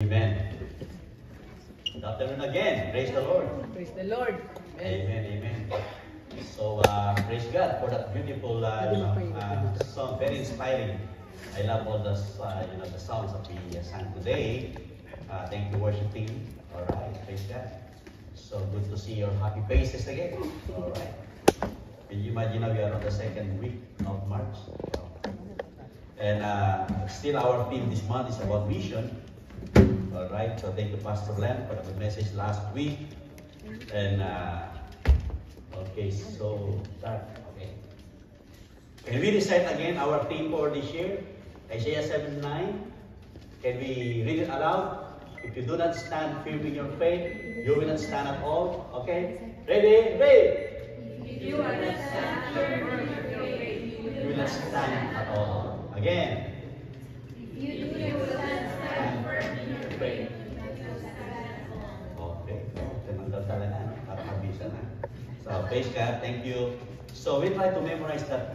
Amen. Good afternoon again. Praise the Lord. Praise the Lord. Amen. Amen. So, praise God for that beautiful song. Very inspiring. I love all the the songs that we sang today. Thank you, worship team. All right. Praise God. So good to see your happy faces again. All right. Can you imagine now we are on the second week of March? And still our theme this month is about vision. All right. So thank you, Pastor Lam, for the message last week. And okay, so start. Okay. Can we recite again our theme for this year? Isaiah 7:9. Can we read it aloud? If you do not stand firm in your faith, you will not stand at all. Okay? Ready? Read! If you are not stand firm in your faith, You will not stand at all. Again. if you will not stand firm in your faith, you will not stand at all. Okay. Tinanggal talaga, no? Para mabisa na. So, praise God. Thank you. So, we try to memorize that,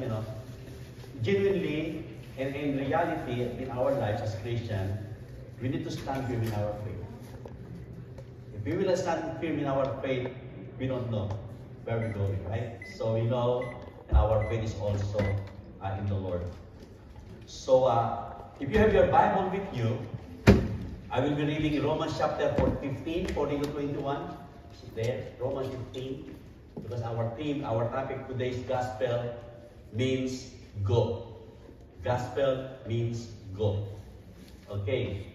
genuinely and in reality in our lives as Christians, we need to stand firm in our faith. If we will not stand firm in our faith, we don't know where we're going, right? So we know, and our faith is also in the Lord. So if you have your Bible with you, I will be reading Romans chapter 15, 14 to 21. There, Romans 15, because our theme, our topic today's gospel means go. Gospel means go. Okay.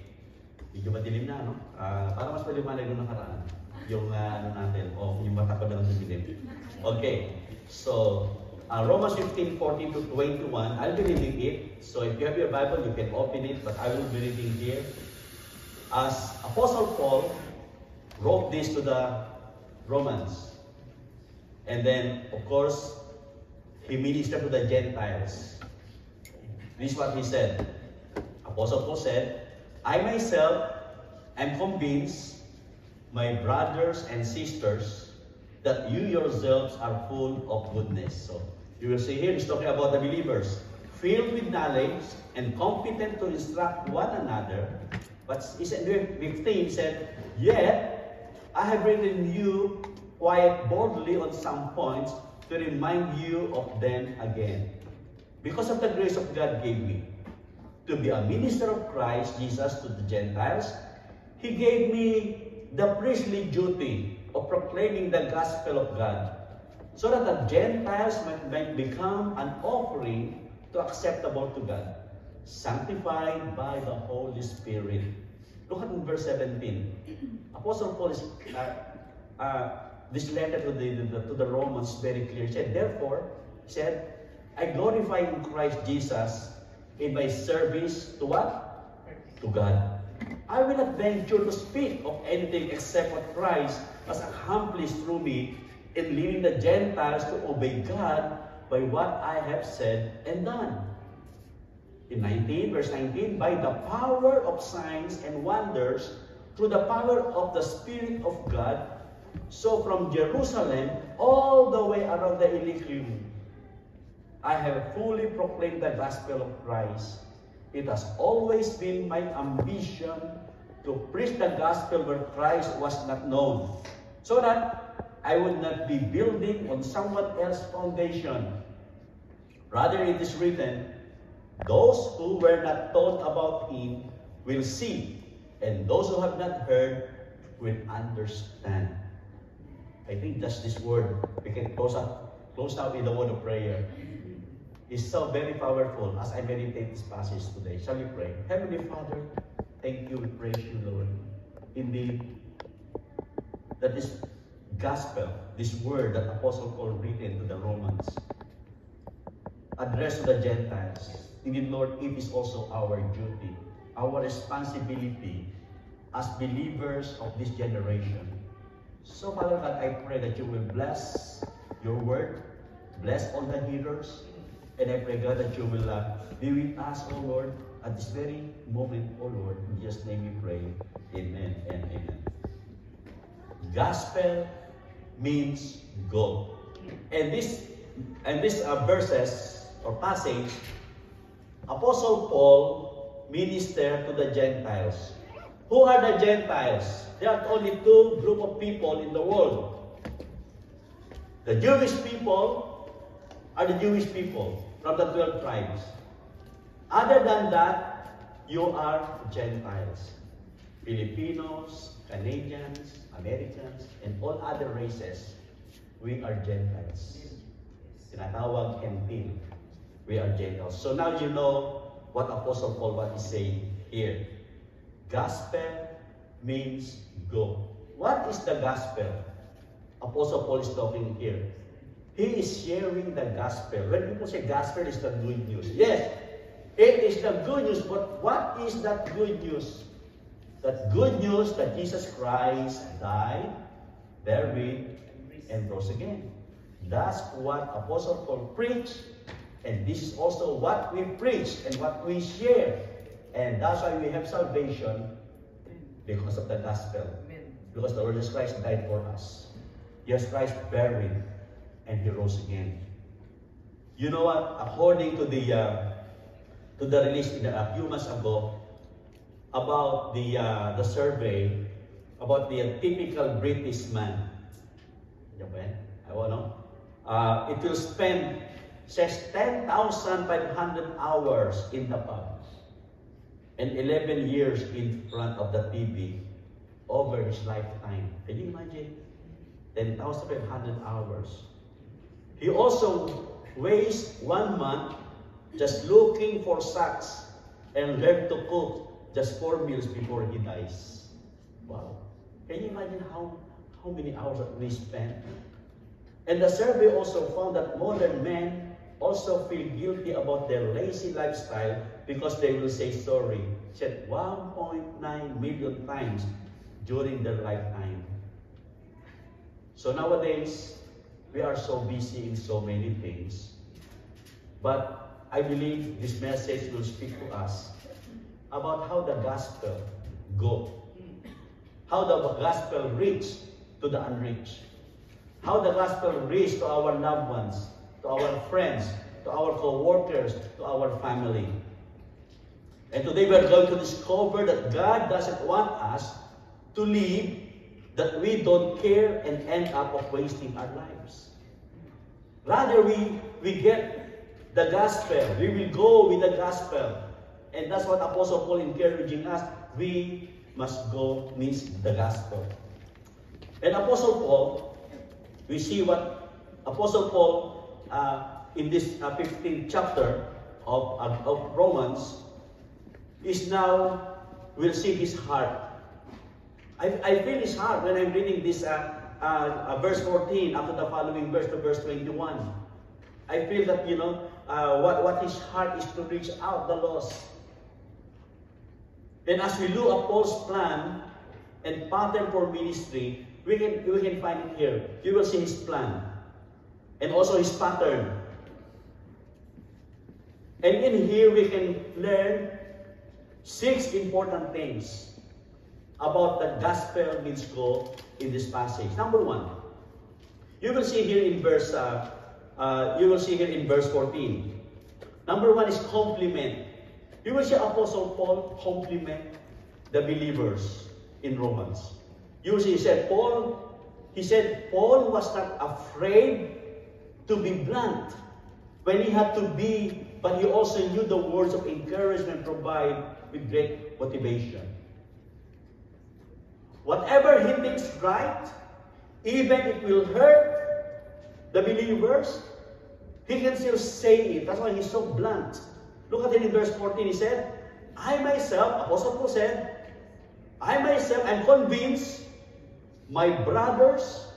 Medyo madilim na, no? Para mas maliwanag nung nakaraan. Yung natin, o yung mata ko na dilim. Okay. So, Romans 15, 14 to 21, I'll be reading it. So, if you have your Bible, you can open it, but I will be reading here. As Apostle Paul wrote this to the Romans. And then, of course, he ministered to the Gentiles. This is what he said. Apostle Paul said, I myself am convinced, my brothers and sisters, that you yourselves are full of goodness. So, you will see here, he's talking about the believers, filled with knowledge and competent to instruct one another. But he said, 15 said, yet I have written you quite boldly on some points to remind you of them again. Because of the grace of God gave me to be a minister of Christ Jesus to the Gentiles, He gave me the priestly duty of proclaiming the gospel of God, so that the Gentiles might become an offering to acceptable to God, sanctified by the Holy Spirit. Look at verse 17. Apostle Paul is this letter to the Romans very clear. He said, therefore, he said, I glorify in Christ Jesus in my service to what? To God. I will not venture to speak of anything except what Christ has accomplished through me in leading the Gentiles to obey God by what I have said and done. In verse 19, by the power of signs and wonders, through the power of the Spirit of God, so from Jerusalem all the way around the Illyricum, I have fully proclaimed the gospel of Christ. It has always been my ambition to preach the gospel where Christ was not known, so that I would not be building on someone else's foundation. Rather, it is written, those who were not told about him will see, and those who have not heard will understand. I think just this word, we can close out in the word of prayer. It's so very powerful as I meditate this passage today. Shall we pray? Heavenly Father, thank you, we praise you, Lord. Indeed, that this gospel, this word that Apostle Paul written to the Romans, addressed to the Gentiles. Indeed, Lord, it is also our duty, our responsibility as believers of this generation. So, Father God, I pray that you will bless your word, bless all the hearers, and I pray, God, that you will be with us, O Lord, at this very moment, O Lord. In Jesus' name we pray. Amen and amen. Gospel means go. And these verses or passage, Apostle Paul ministered to the Gentiles. Who are the Gentiles? There are only two group of people in the world. The Jewish people are the Jewish people from the 12 tribes. Other than that, you are Gentiles. Filipinos, Canadians, Americans, and all other races, we are Gentiles. Tinatawag Gentil. We are Gentiles. So now you know what Apostle Paul is saying here. Gospel means go. What is the gospel? Apostle Paul is talking here. He is sharing the gospel. When people say gospel is the good news. Yes, it is the good news, but what is that good news? That good news that Jesus Christ died, buried, and rose again. That's what Apostle Paul preached, and this is also what we preach and what we share. And that's why we have salvation, because of the gospel. Because the Lord Jesus Christ died for us. Jesus Christ buried, and He rose again. You know what? According to the release a few months ago about the survey about the typical British man. It will spend, says 10,500 hours in the pub and 11 years in front of the TV over his lifetime. Can you imagine? 10,500 hours. He also wastes 1 month just looking for sacks and learn to cook just 4 meals before he dies. Wow. Can you imagine how many hours that we spend? And the survey also found that modern men also feel guilty about their lazy lifestyle because they will say sorry. Said 1.9 million times during their lifetime. So nowadays, we are so busy in so many things. But I believe this message will speak to us about how the gospel go. How the gospel reach to the unreached. How the gospel reach to our loved ones, to our friends, to our co-workers, to our family. And today we are going to discover that God doesn't want us to live that we don't care and end up of wasting our lives. Rather, we get the gospel. We will go with the gospel. And that's what Apostle Paul encouraging us. We must go means the gospel. And Apostle Paul, we see what Apostle Paul in this 15th chapter of Romans is now, we'll see his heart. I feel his heart when I'm reading this verse 14 after the following verse to verse 21. I feel that, what his heart is to reach out the lost. And as we look at Paul's plan and pattern for ministry, we can find it here. You will see his plan and also his pattern. And in here we can learn 6 important things about the gospel means go in this passage. Number 1, you will see here in verse 14. Number 1 is compliment. You will see Apostle Paul compliment the believers in Romans. You will see he said Paul was not afraid to be blunt when he had to be, but he also knew the words of encouragement provide with great motivation. Whatever he thinks right, even if it will hurt the believers, he can still say it. That's why he's so blunt. Look at it in verse 14. He said, I myself, Apostle Paul said, I myself am convinced, my brothers,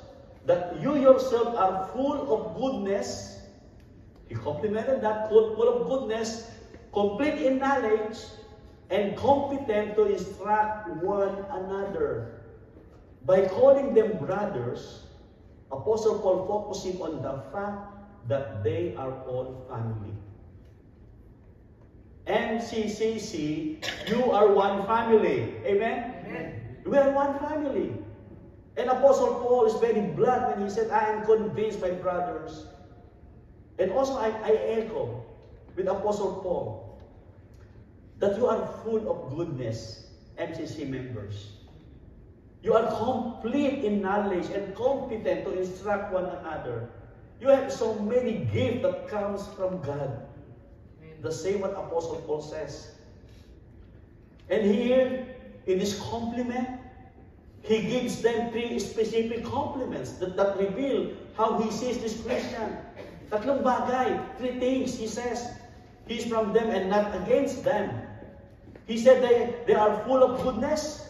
that you yourself are full of goodness. He complimented that, full of goodness, complete in knowledge, and competent to instruct one another. By calling them brothers, Apostle Paul focusing on the fact that they are all family. MCCC, you are one family. Amen? Amen. We are one family. And Apostle Paul is very blunt when he said, I am convinced, my brothers. And also I echo with Apostle Paul that you are full of goodness MCC members. You are complete in knowledge and competent to instruct one another. You have so many gifts that comes from God. The same what Apostle Paul says. And here, in this compliment, he gives them 3 specific compliments that reveal how he sees this Christian. Tatlong bagay, 3 things he says. He's from them and not against them. He said they are full of goodness.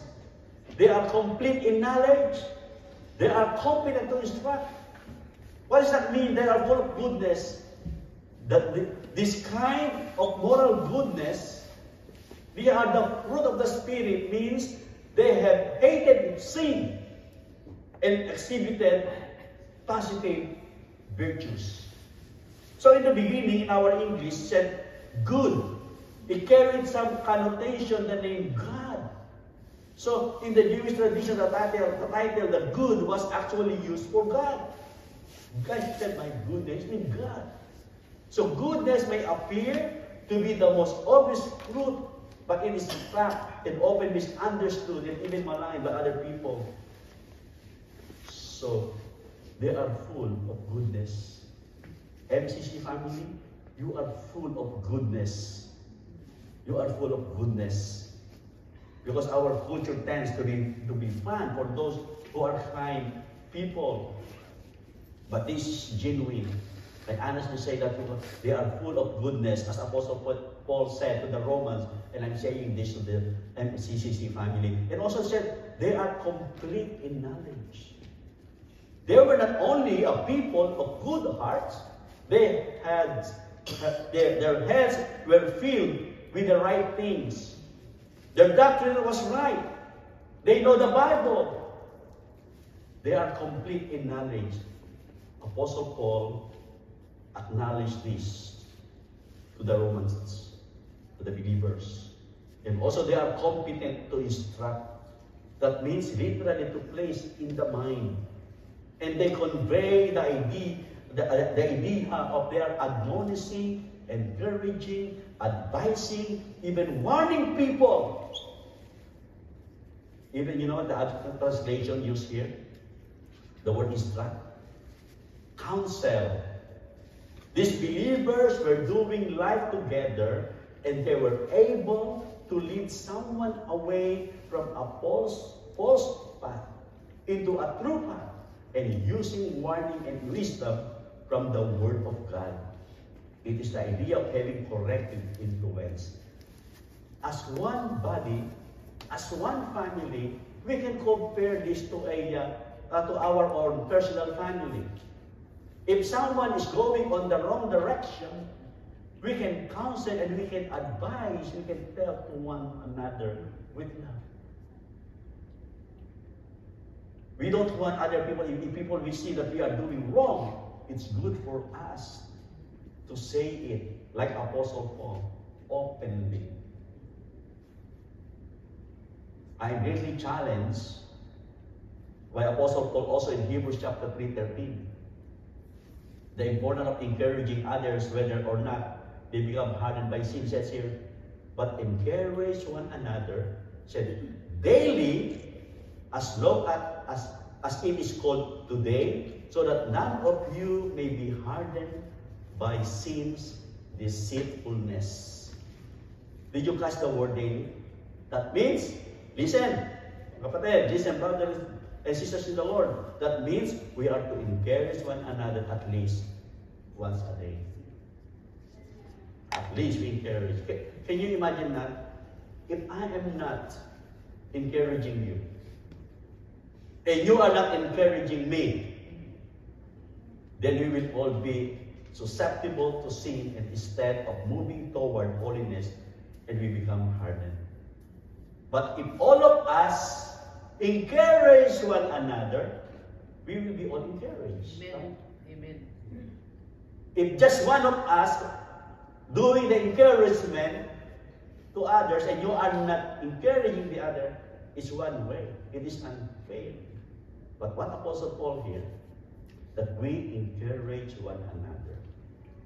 They are complete in knowledge. They are competent to instruct. What does that mean? They are full of goodness. This kind of moral goodness, they are the fruit of the Spirit, means they have hated sin and exhibited positive virtues. So in the beginning, in our English, said good. It carried some connotation, the name God. So in the Jewish tradition, the title, the good, was actually used for God. God said, my goodness, means God. So goodness may appear to be the most obvious fruit, but it is in fact and often misunderstood and even maligned by other people. So they are full of goodness. MCC family, you are full of goodness. You are full of goodness. Because our culture tends to be fun for those who are kind people. But this is genuine. I honestly say that they are full of goodness, as Apostle Paul said to the Romans, and I'm saying this to the MCCC family. And also said, they are complete in knowledge. They were not only a people of good hearts, they had their heads were filled with the right things. Their doctrine was right. They know the Bible. They are complete in knowledge. Apostle Paul acknowledged this to the Romans, to the believers. And also they are competent to instruct. That means literally to place in the mind. And they convey the idea of their admonishing, encouraging, advising, even warning people. Even, you know what the translation used here? The word instruct. Counsel. These believers were doing life together and they were able to lead someone away from a false path into a true path, and using warning and wisdom from the Word of God. It is the idea of having corrective influence. As one body, as one family, we can compare this to our own personal family. If someone is going on the wrong direction, we can counsel and we can advise, we can tell to one another with love. We don't want other people, if people we see that we are doing wrong, it's good for us to say it, like Apostle Paul, openly. I'm really challenged by Apostle Paul also in Hebrews chapter 3:13. The importance of encouraging others, whether or not they become hardened by sin, says here, but encourage one another, said, daily, as long as it is called today, so that none of you may be hardened by sin's deceitfulness. Did you catch the word daily? That means, listen, kapatid, listen, brothers and sisters in the Lord. That means we are to encourage one another at least once a day. At least we encourage. Can you imagine that? If I am not encouraging you, and you are not encouraging me, then we will all be susceptible to sin, and instead of moving toward holiness, and we become hardened. But if all of us encourage one another, we will be all encouraged. Amen. Amen. If just one of us doing the encouragement to others and you are not encouraging the other, it's one way. It is unfair. But what Apostle Paul here, that we encourage one another.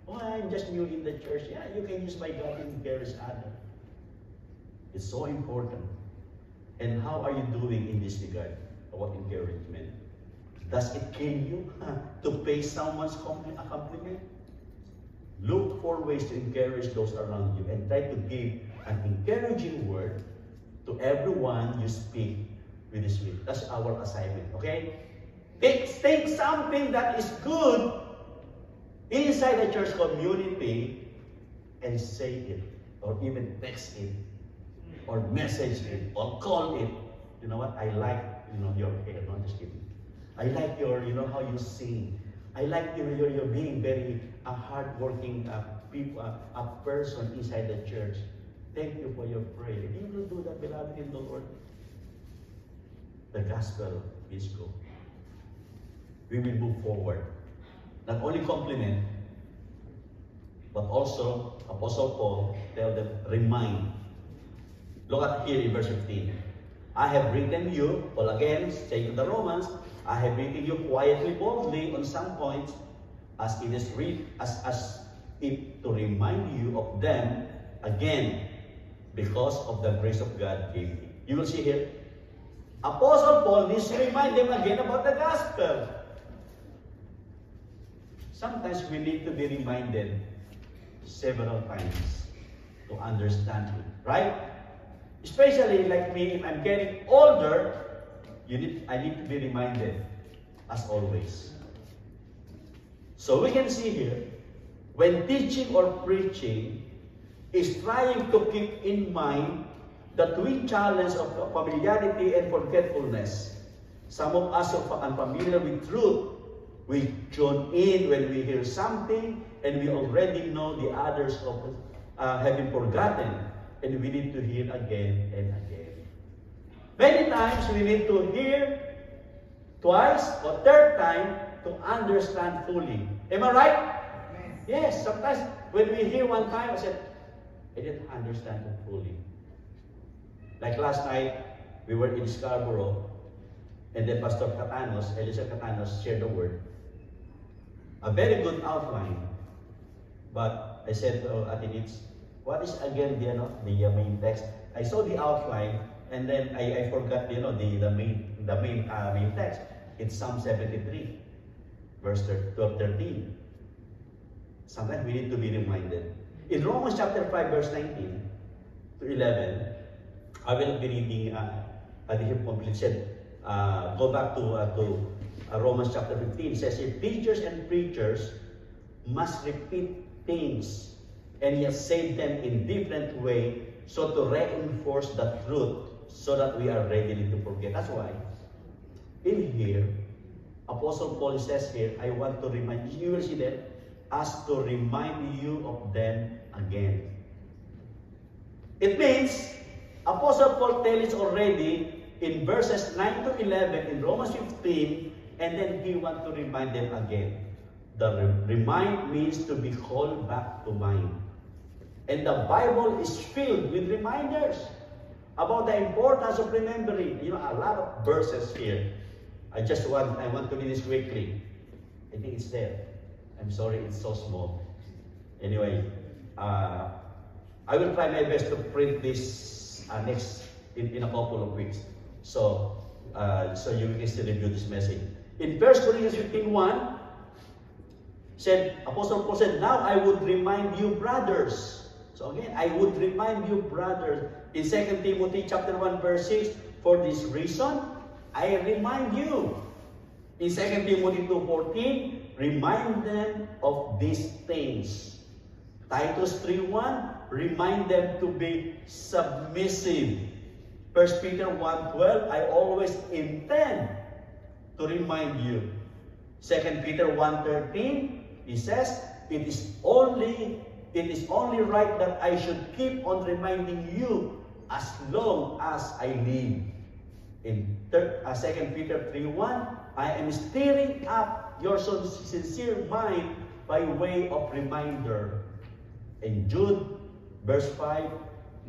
Oh, I'm just new in the church. Yeah, you can use my God to encourage others. It's so important And how are you doing in this regard about encouragement? Does it kill you to pay someone's a compliment? Look for ways to encourage those around you and try to give an encouraging word to everyone you speak with this week. That's our assignment, okay? Take something that is good inside the church community and say it, or even text it, or message it, or call it. You know what? I like, your hair. No, just kidding. I like your, how you sing. I like, you're being very hardworking a person inside the church. Thank you for your prayer. If you will do that, beloved in the Lord, the gospel is go. We will move forward. Not only compliment, but also Apostle Paul tell them, remind. Look at here in verse 15. I have written you, Paul again saying to the Romans, I have written you quietly, boldly on some points, as it is as if to remind you of them again, because of the grace of God gave me. You will see here, Apostle Paul needs to remind them again about the gospel. Sometimes we need to be reminded several times to understand it, right? Especially like me, if I'm getting older, I need to be reminded, as always. So we can see here, when teaching or preaching, is trying to keep in mind the twin challenge of familiarity and forgetfulness. Some of us are unfamiliar with truth. We tune in when we hear something, and we already know the others have been forgotten, and we need to hear again and again. Many times we need to hear twice or third time to understand fully. Am I right? Yes, sometimes when we hear one time, I said, I didn't understand it fully. Like last night, we were in Scarborough, and then Pastor Catanos, Elisa Catanos, shared the word. A very good outline. But I said to Ate Nitz, what is again the main text? I saw the outline, and then I forgot the main text. It's Psalm 73, verse 12-13. Sometimes we need to be reminded. In Romans chapter 5, verse 19 to 11, I will be reading at the complete said. Go back to Romans chapter 15. It says, if teachers and preachers must repeat things, and yet say them in different way, so to reinforce the truth, so that we are ready to forget. That's why, in here, Apostle Paul says here, I want to remind you, will see them, as to remind you of them again. It means, Apostle Paul tells us already in verses 9 to 11 in Romans 15, and then he wants to remind them again. The remind means to be called back to mind. And the Bible is filled with reminders about the importance of remembering. You know, a lot of verses here. I want to read this quickly. I think it's there. I'm sorry, it's so small. Anyway, I will try my best to print this in a couple of weeks. So you can still review this message. In 1 Corinthians 15:1, said, Apostle Paul said, now I would remind you, brothers. So again, I would remind you, brothers. In 2 Timothy chapter 1, verse 6, for this reason, I remind you. In 2 Timothy 2:14, remind them of these things. Titus 3:1, remind them to be submissive. 1 Peter 1:12, I always intend to remind you. 2 Peter 1:13, he says, it is only right that I should keep on reminding you as long as I live. In 2 Peter 3:1, I am stirring up your sincere mind by way of reminder. In Jude, verse 5,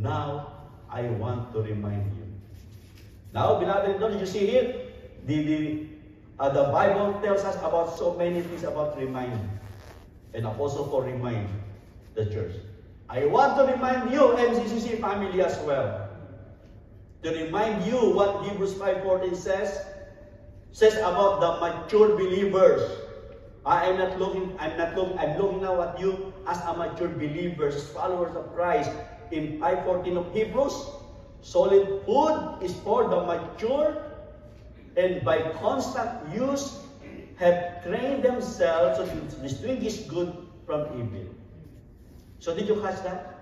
now I want to remind you. Now, beloved, don't you see here? The Bible tells us about so many things about reminding. And Apostle Paul remind the church. I want to remind you, MCCC family as well, to to remind you what Hebrews 5:14 says about the mature believers. I'm looking now at you as a mature believers, followers of Christ. In 5:14 of Hebrews, solid food is for the mature, and by constant use have trained themselves to distinguish good from evil. So did you catch that?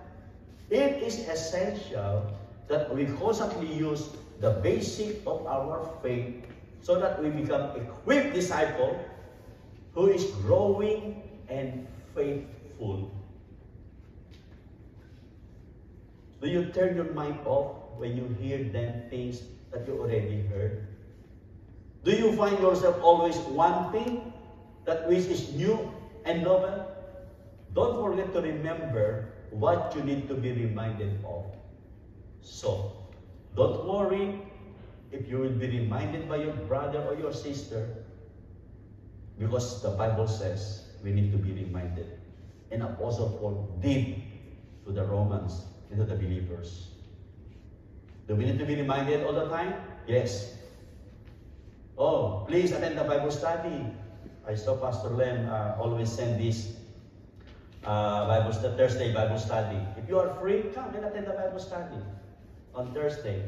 It is essential that we constantly use the basic of our faith so that we become equipped disciple who is growing and faithful. Do you turn your mind off when you hear them things that you already heard? Do you find yourself always wanting that which is new and novel? Don't forget to remember what you need to be reminded of. So, don't worry if you will be reminded by your brother or your sister, because the Bible says we need to be reminded. And Apostle Paul did to the Romans and to the believers. Do we need to be reminded all the time? Yes. Oh, please attend the Bible study. I saw Pastor Lem always send this Thursday Bible study. If you are free, come and attend the Bible study on Thursday.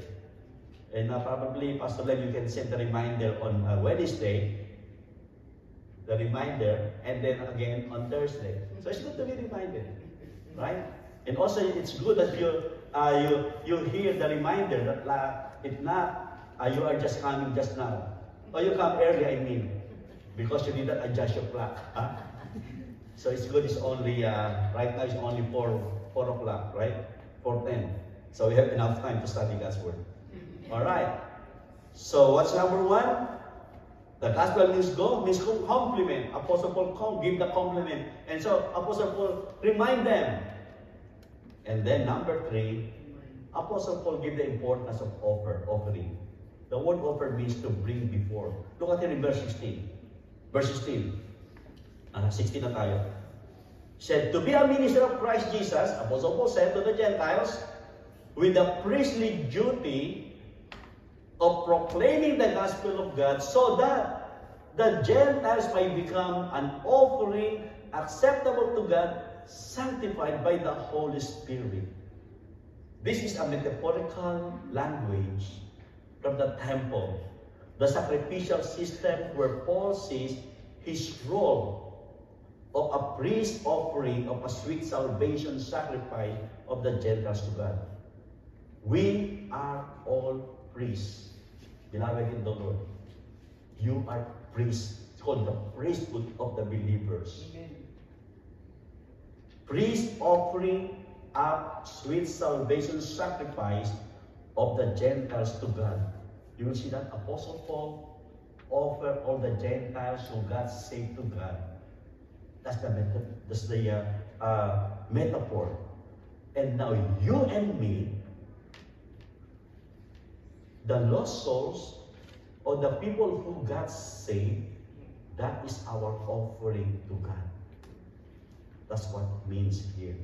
And probably, Pastor Lem, you can send the reminder on Wednesday, the reminder, and then again on Thursday. So it's good to be reminded, right? And also, it's good that you hear the reminder that if not, you are just coming just now. Or you come early, I mean, because you did not adjust your clock. Huh? So it's good, it's only, right now it's only 4 o'clock, right? 4:10. So we have enough time to study God's Word. All right. So what's number 1? The gospel means go, means compliment. Apostle Paul give the compliment. And so Apostle Paul remind them. And then number 3, Apostle Paul give the importance of offering. The word offer means to bring before. Look at it in verse 16. Verse 16. 16 na tayo. Said, to be a minister of Christ Jesus, Apostle Paul said to the Gentiles, with the priestly duty of proclaiming the gospel of God, so that the Gentiles may become an offering acceptable to God, sanctified by the Holy Spirit. This is a metaphorical language from the temple, the sacrificial system where Paul sees his role of a priest offering of a sweet salvation sacrifice of the Gentiles to God. We are all priests. Beloved in the Lord, you are priests. It's called the priesthood of the believers. Amen. Priest offering up sweet salvation sacrifice of the Gentiles to God. You will see that Apostle Paul offered all the Gentiles who got saved to God. That's the metaphor. And now you and me, the lost souls, or the people who got saved, that is our offering to God. That's what it means here.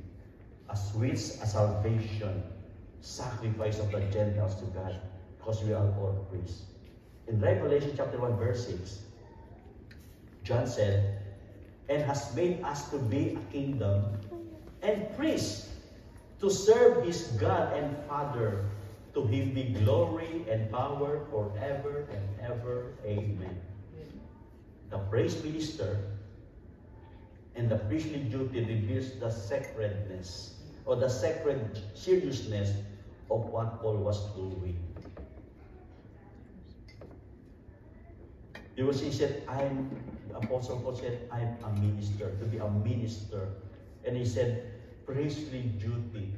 A salvation sacrifice of the Gentiles to God, because we are all priests. In Revelation chapter 1 verse 6, John said, and has made us to be a kingdom and priests to serve his God and Father. To him be glory and power forever and ever. Amen. The praise minister and the priestly duty reveals the sacredness or the sacred seriousness of what Paul was doing. You will see, he said, Apostle Paul said, I'm a minister, to be a minister. And he said, priestly duty.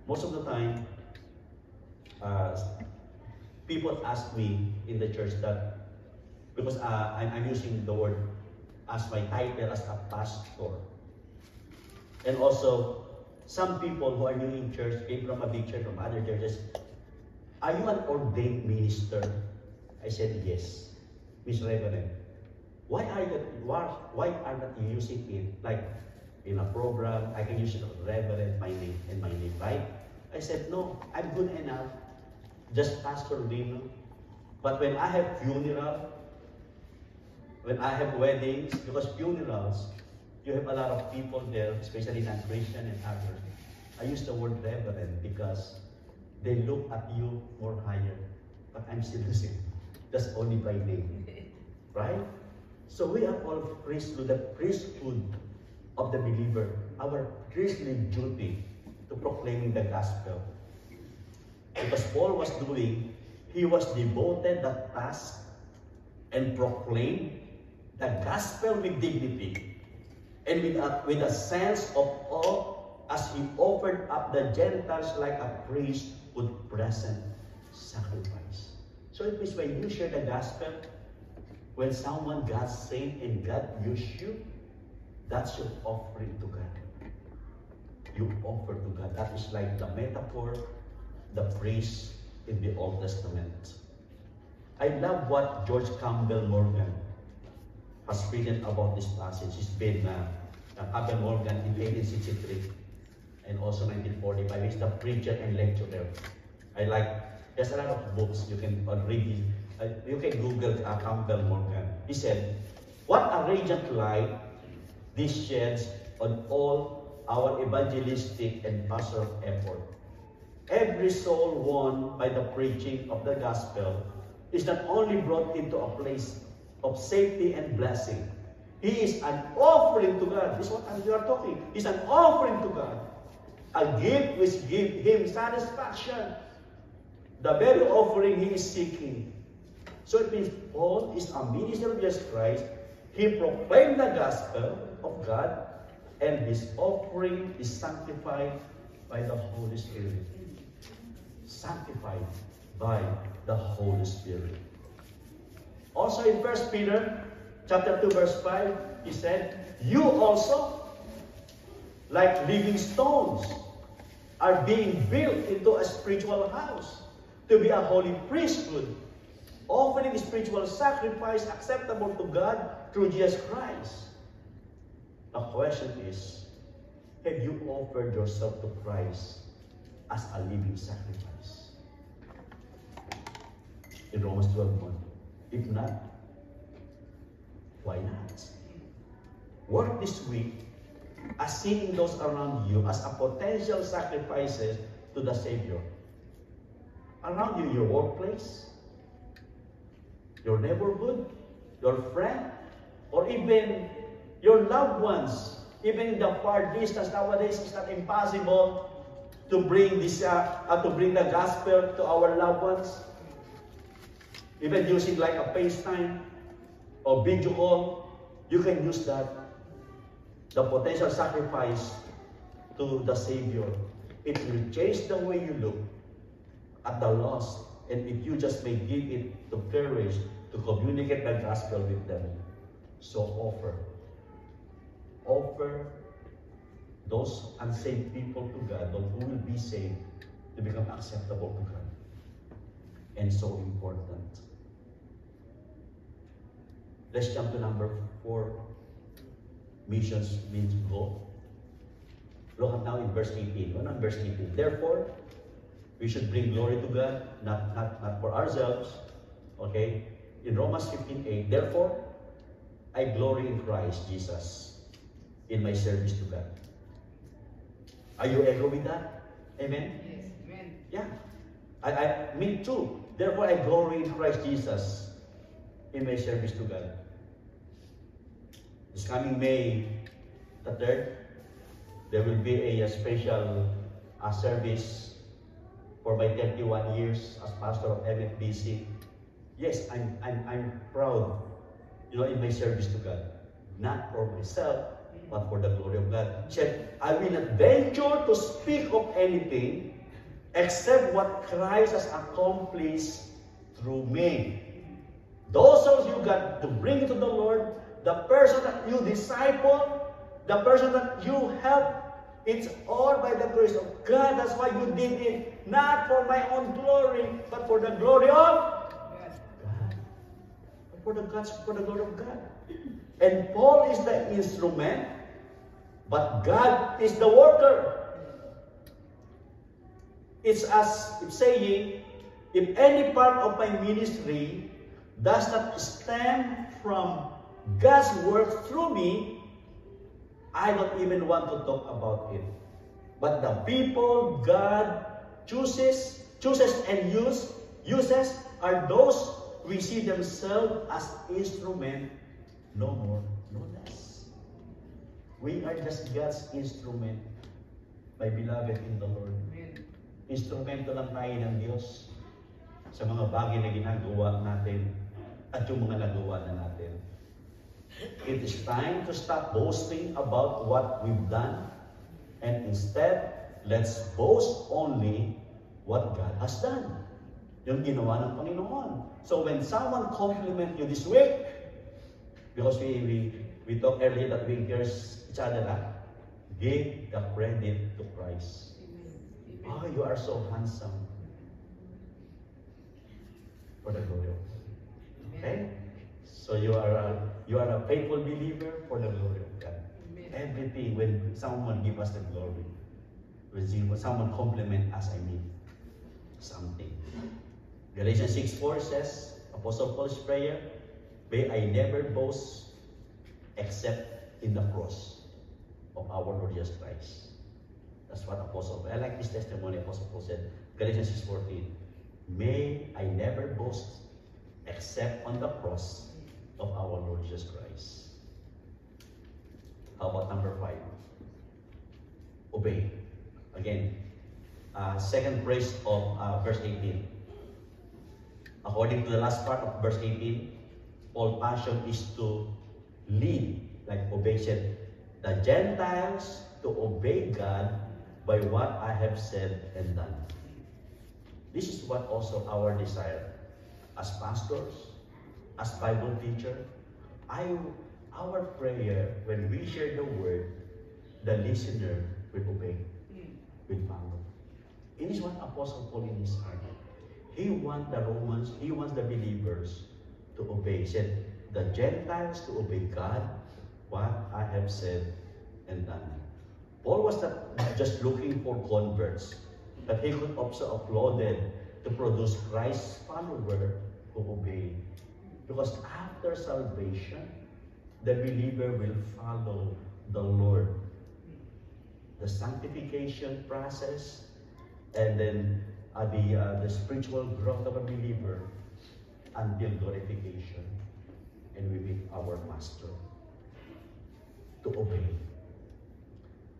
Most of the time, people ask me in the church that, because I'm using the word as my title as a pastor. And also, some people who are new in church, came from a big church, from other churches, are you an ordained minister? I said, yes. Miss Reverend, why are not you using it? Like, in a program, I can use it, Reverend, my name, and my name, right? I said, no, I'm good enough. Just Pastor Lino. But when I have funeral, when I have weddings, because funerals, you have a lot of people there, especially non-Christian and others. I use the word reverend because they look at you more higher. But I'm still the same. That's only by name. Right? So we are all priesthood, the priesthood of the believer. Our priestly duty to proclaiming the gospel. Because Paul was doing, he was devoted that task and proclaimed the gospel with dignity and with a sense of awe as he offered up the Gentiles like a priest would present sacrifice. So it means when you share the gospel, when someone got saved and God used you, that's your offering to God. You offer to God. That is like the metaphor, the priest in the Old Testament. I love what George Campbell Morgan has written about this passage. He's been Campbell Morgan in 1863 and also 1945. He's the preacher and lecturer. There's a lot of books you can read. You can Google Campbell Morgan. He said, what a radiant light this sheds on all our evangelistic and pastoral effort. Every soul won by the preaching of the gospel is not only brought into a place of safety and blessing. He is an offering to God. This is what we are talking. He's an offering to God. A gift which gives him satisfaction. The very offering he is seeking. So it means Paul is a minister of Jesus Christ. He proclaimed the gospel of God, and his offering is sanctified by the Holy Spirit. Sanctified by the Holy Spirit. Also in 1 Peter chapter 2 verse 5, he said, you also, like living stones, are being built into a spiritual house to be a holy priesthood, offering spiritual sacrifice acceptable to God through Jesus Christ. The question is, have you offered yourself to Christ as a living sacrifice? In Romans 12:1. If not, why not? Work this week as seeing those around you as a potential sacrifices to the Savior. Around you, your workplace, your neighborhood, your friend, or even your loved ones. Even in the far distance nowadays, it's not impossible to bring the gospel to our loved ones. Even using like a FaceTime or video call, you can use that. The potential sacrifice to the Savior. It will change the way you look at the lost, and if you just may give it to courage to communicate the gospel with them. So offer those unsaved people to God, those who will be saved, to become acceptable to God. And so important. Let's jump to number 4. Missions means go. Look at now in verse 18. Well, not verse 18. Therefore, we should bring glory to God, not for ourselves. Okay? In Romans 15:8, therefore, I glory in Christ Jesus in my service to God. Are you echo with that? Amen? Yes, amen. Yeah. Me too. Therefore, I glory in Christ Jesus in my service to God. This coming May the 3rd, there will be a special service for my 31 years as pastor of MFBC. Yes, I'm proud, in my service to God. Not for myself, but for the glory of God. He said, I will not venture to speak of anything except what Christ has accomplished through me. Those souls you got to bring to the Lord, the person that you disciple, the person that you help, it's all by the grace of God. That's why you did it. Not for my own glory, but for the glory of God. For the glory of God. And Paul is the instrument, but God is the worker. It's as if saying, if any part of my ministry does not stem from God's work through me, I don't even want to talk about it. But the people God chooses and uses are those who see themselves as instrument, no more, no less. We are just God's instrument, my beloved in the Lord. Instrumento lang tayo ng Diyos sa mga bagay na ginagawa natin at yung mga nagawa na natin. It is time to stop boasting about what we've done, and instead, let's boast only what God has done. Yung ginawa ng Panginoon. So when someone compliment you this week, because we talked earlier that we encourage each other, give the credit to Christ. Oh, you are so handsome. For the glory of God. Okay? So you are a faithful believer for the glory of God. Everything, when someone give us the glory, when someone compliment us, something. Galatians 6:4 says, Apostle Paul's prayer, may I never boast except in the cross of our Lord Jesus Christ. That's what Apostle Paul, I like this testimony Apostle Paul said, Galatians 6:14, may I never boast except on the cross of our Lord Jesus Christ. How about number 5? Obey. Again, second phrase of verse 18. According to the last part of verse 18, Paul's passion is to lead, like obey said, the Gentiles to obey God by what I have said and done. This is what also our desire as pastors, as Bible teacher. Our prayer when we share the word, the listener will obey, will follow. It is what Apostle Paul in his heart. He wants the Romans, he wants the believers to obey. He said, the Gentiles to obey God, what I have said and done. Paul was not just looking for converts, but he could also applauded to produce Christ's follower who obey. Because after salvation, the believer will follow the Lord. The sanctification process, and then the spiritual growth of a believer until glorification, and we meet our Master to obey.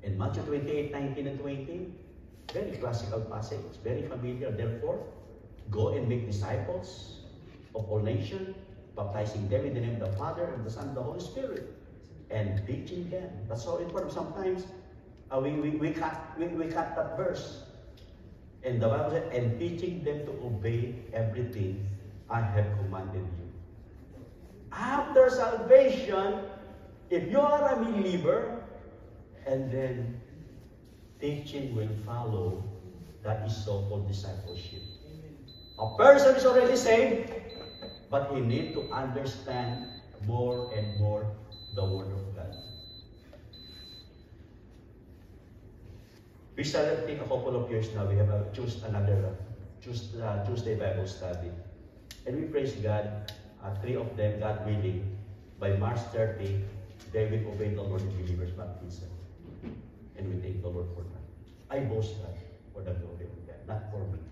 In Matthew 28:19 and 20, very classical passage, very familiar. Therefore, go and make disciples of all nations, baptizing them in the name of the Father, and the Son, and the Holy Spirit, and teaching them. That's so important. Sometimes we cut that verse. And the Bible said, and teaching them to obey everything I have commanded you. After salvation, if you are a believer, and then teaching will follow, that is so-called discipleship. A person is already saved, but he needs to understand more and more the Word of God. We started a couple of years now. We have Tuesday Bible study. And we praise God, 3 of them, God willing, by March 30, they will obey the Lord in believers' baptism. And we thank the Lord for that. I boast that for the glory of God. Not for me,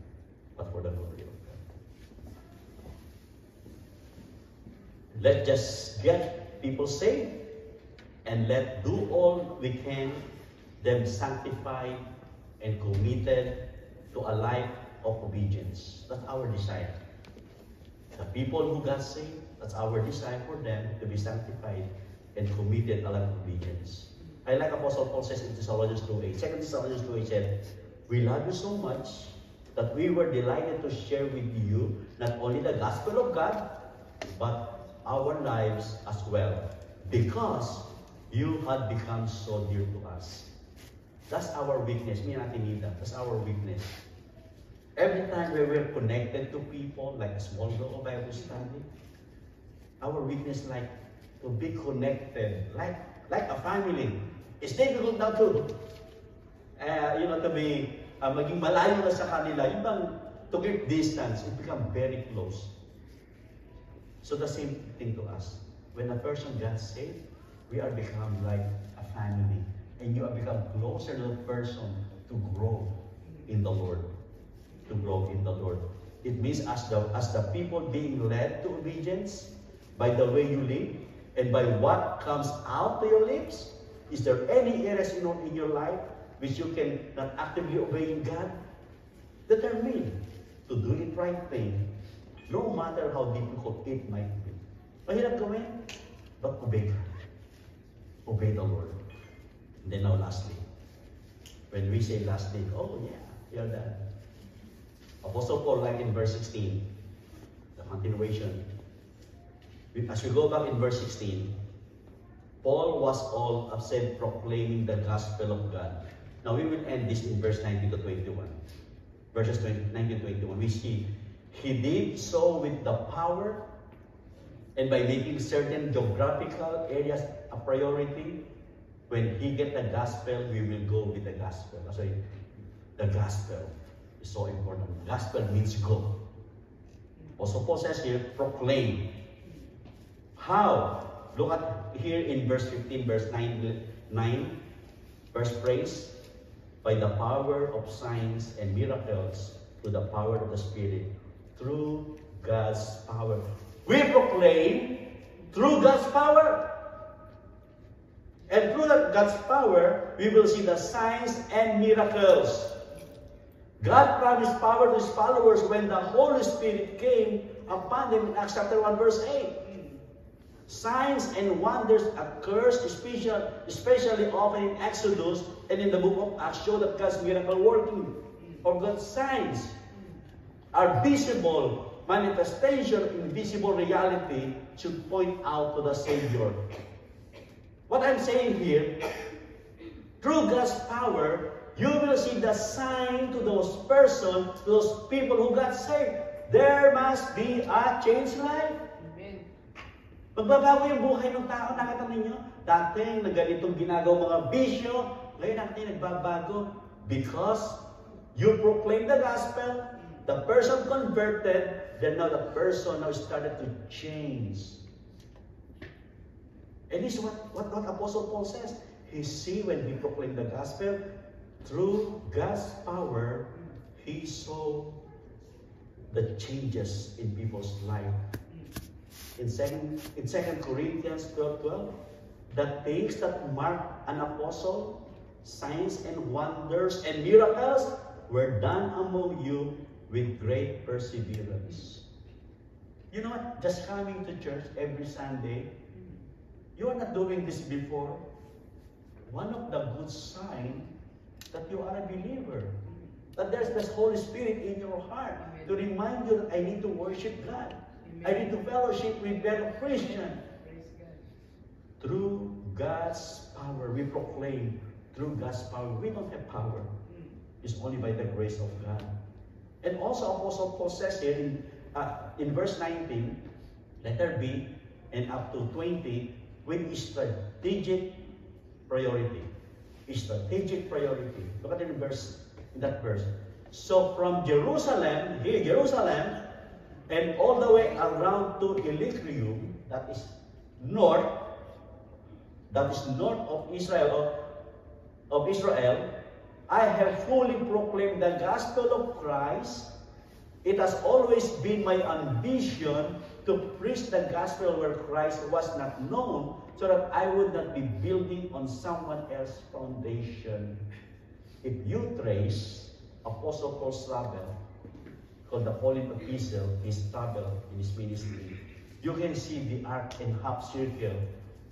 but for the glory of God. Let's just get people saved, and let do all we can, them sanctified and committed to a life of obedience. That's our desire. The people who got saved, that's our desire for them to be sanctified and committed a life of obedience. I like Apostle Paul says in Thessalonians 2:8. 2 Thessalonians 2:8 said, we love you so much that we were delighted to share with you not only the gospel of God, but our lives as well, because you had become so dear to us. That's our weakness. Me natin need that. That's our weakness. Every time we were connected to people, like a small group of Bible study, our weakness like to be connected, like a family. It's difficult now to be maging malayo na sa kanila, yung bang to keep distance, it become very close. So the same thing to us. When a person gets saved, we are become like a family. And you have become closer to the person to grow in the Lord. To grow in the Lord. It means as the people being led to obedience by the way you live and by what comes out to your lips. Is there any areas in your life which you can not actively obeying God? Determine to do it right thing, no matter how difficult it might be. Mahirap gawin, but obey God. Obey the Lord. And then now lastly, when we say lastly, oh yeah, you're done. Apostle Paul, like in verse 16, the continuation. As we go back in verse 16, Paul was all upset proclaiming the gospel of God. Now we will end this in verse 19 to 21. Verses 19 to 21, we see, he did so with the power and by making certain geographical areas a priority. When he get the gospel, we will go with the gospel. Sorry, the gospel is so important. Gospel means go. Also Paul says here, proclaim. How? Look at here in verse 15, verse 9, first phrase, by the power of signs and miracles, through the power of the Spirit, through God's power. We proclaim through God's power. And through that God's power, we will see the signs and miracles. God promised power to His followers when the Holy Spirit came upon them in Acts chapter 1, verse 8. Signs and wonders occurs, especially often in Exodus and in the book of Acts, show that God's miracle working, or God's signs are visible manifestation, invisible reality should point out to the Savior. What I'm saying here, through God's power, you will see the sign to those persons, to those people who got saved. There must be a changed life. Amen. Magbabago yung buhay ng tao. Nakita ninyo? Dati, na ganitong ginagawa mga bisyo, ngayon natin nagbabago. Because you proclaim the gospel, the person converted, then now the person now started to change. And this is what Apostle Paul says. He see when he proclaimed the gospel, through God's power, he saw the changes in people's life. In 2 Corinthians 12:12, the things that mark an apostle, signs and wonders and miracles, were done among you with great perseverance. You know what? Just coming to church every Sunday, you are not doing this before. One of the good signs that you are a believer, that there's this Holy Spirit in your heart to remind you that I need to worship God. I need to fellowship with fellow Christians. Through God's power, we proclaim. Through God's power, we don't have power. It's only by the grace of God. And also Apostle Paul says here in verse 19, letter B, and up to 20, with strategic priority. Strategic priority. Look at it in that verse. So from Jerusalem, here Jerusalem, and all the way around to Illyricum, that is north of Israel, I have fully proclaimed the gospel of Christ. It has always been my ambition to preach the gospel where Christ was not known, so that I would not be building on someone else's foundation. If you trace Apostle Paul's travel, called the Pauline Epistle, his travel in his ministry, you can see the arc and half circle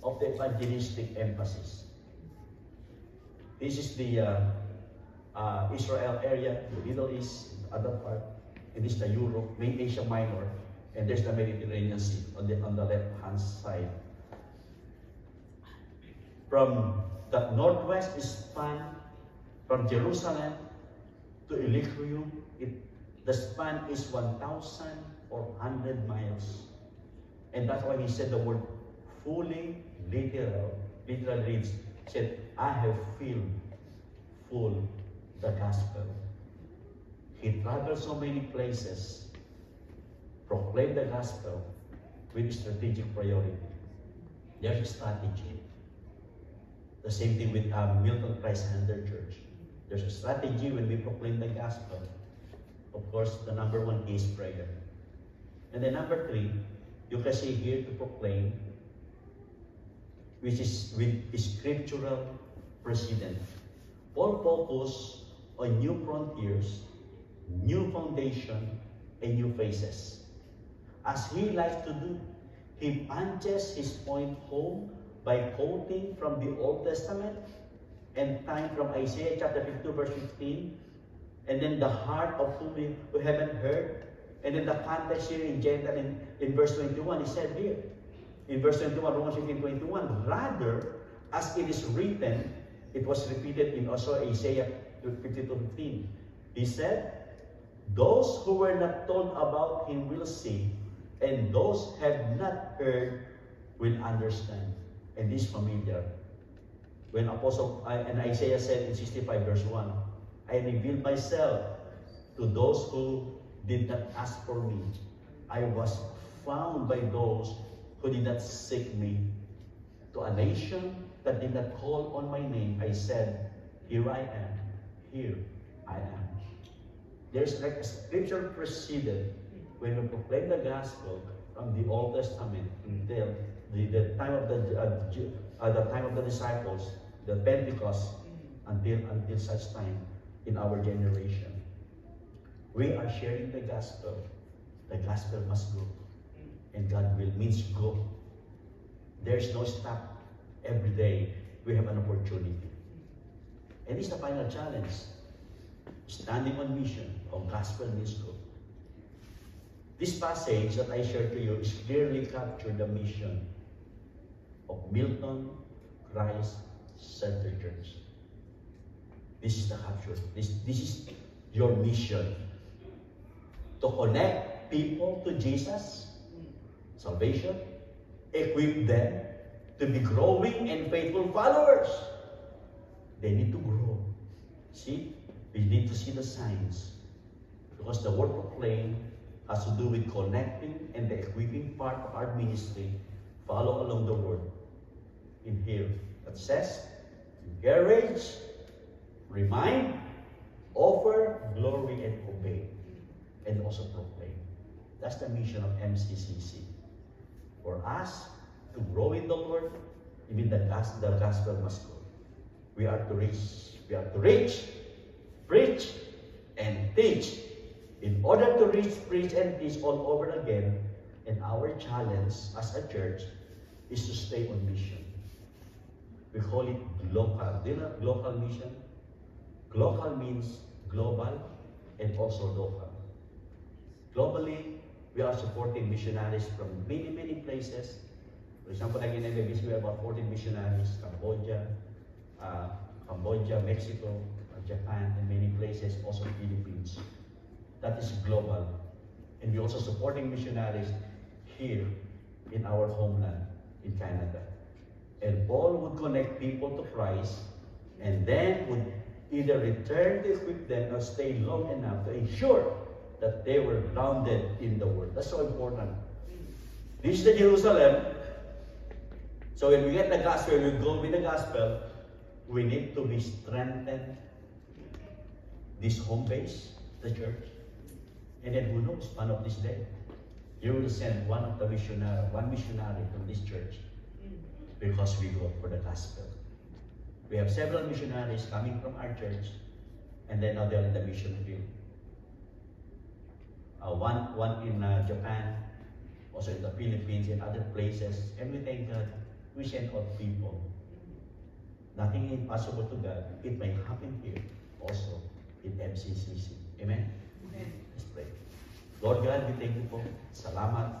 of the evangelistic emphasis. This is the Israel area, the Middle East, the other part. It is the Europe, main Asia Minor, and there's the Mediterranean Sea on the left-hand side. From the northwest is span from Jerusalem to Illyricum. The span is 1,400 miles. And that's why he said the word fully literal reads, said, I have filled full the gospel. He traveled so many places, proclaimed the gospel with strategic priority. There's a strategy. The same thing with Milton Christ Center Church. There's a strategy when we proclaim the gospel. Of course, the number one is prayer. And then number 3, you can see here to proclaim, which is with scriptural precedent. Paul focused on new frontiers, new foundation, and new faces. As he likes to do, he punches his point home by quoting from the Old Testament and time from Isaiah chapter 52 verse 15, and then the heart of whom we haven't heard, and then the context here in Gentile in verse 21 is said here. In verse 21, Romans 15:21, rather, as it is written, it was repeated in also Isaiah 52:15. He said, those who were not told about him will see, and those who have not heard will understand. And this is familiar. When Apostle and Isaiah said in 65 verse 1, I revealed myself to those who did not ask for me. I was found by those who did not seek me. To a nation that did not call on my name, I said, here I am, here I am. There's like a scripture precedent when we proclaim the gospel from the Old Testament until the time of the time of the disciples, the Pentecost, until such time in our generation. We are sharing the gospel. The gospel must go. And God will means go. There's no stop. Every day we have an opportunity. And this is the final challenge. Standing on mission of gospel means go. This passage that I shared to you is clearly captured the mission of Milton Christ Center Church. This is the capture. This is your mission. To connect people to Jesus, salvation, equip them to be growing and faithful followers. They need to grow. See? We need to see the signs. Because the word proclaim has to do with connecting and the equipping part of our ministry. Follow along the word in here that says, encourage, remind, offer, glory, and obey. And also proclaim. That's the mission of MCCC. For us to grow in the Lord, even the gospel must go. We are to reach, preach, and teach. In order to reach, preach, and teach all over again, and our challenge as a church is to stay on mission. We call it local. Do you know local mission? Local means global and also local. Globally, we are supporting missionaries from many, many places. For example, like in MBBC, we have about 14 missionaries, Cambodia, Mexico, Japan, and many places, also Philippines. That is global. And we're also supporting missionaries here in our homeland, in Canada. And Paul would connect people to Christ, and then would either return to equip them or stay long enough to ensure that they were grounded in the Word. That's so important. This is the Jerusalem. So when we get the gospel, we go with the gospel, we need to be strengthened. This home base, the church. And then who knows, one of this day, you will send one missionary from this church because we go for the gospel. We have several missionaries coming from our church, and then now they're in the mission field. One in Japan, also in the Philippines, and other places. And we thank God, we send out people. Nothing is impossible to God. It may happen here also in MCCC. Amen? Amen. Let's pray. Lord God, we thank you for salamat.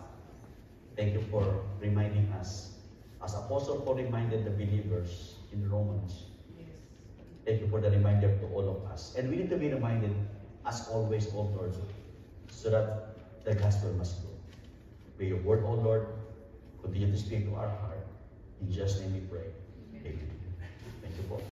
Thank you for reminding us. As Apostle Paul reminded the believers in Romans. Yes. Thank you for the reminder to all of us. And we need to be reminded, as always, O Lord, so that the gospel must go. May your word, O Lord, continue to speak to our heart. In Jesus' name we pray. Amen. Thank you, Paul.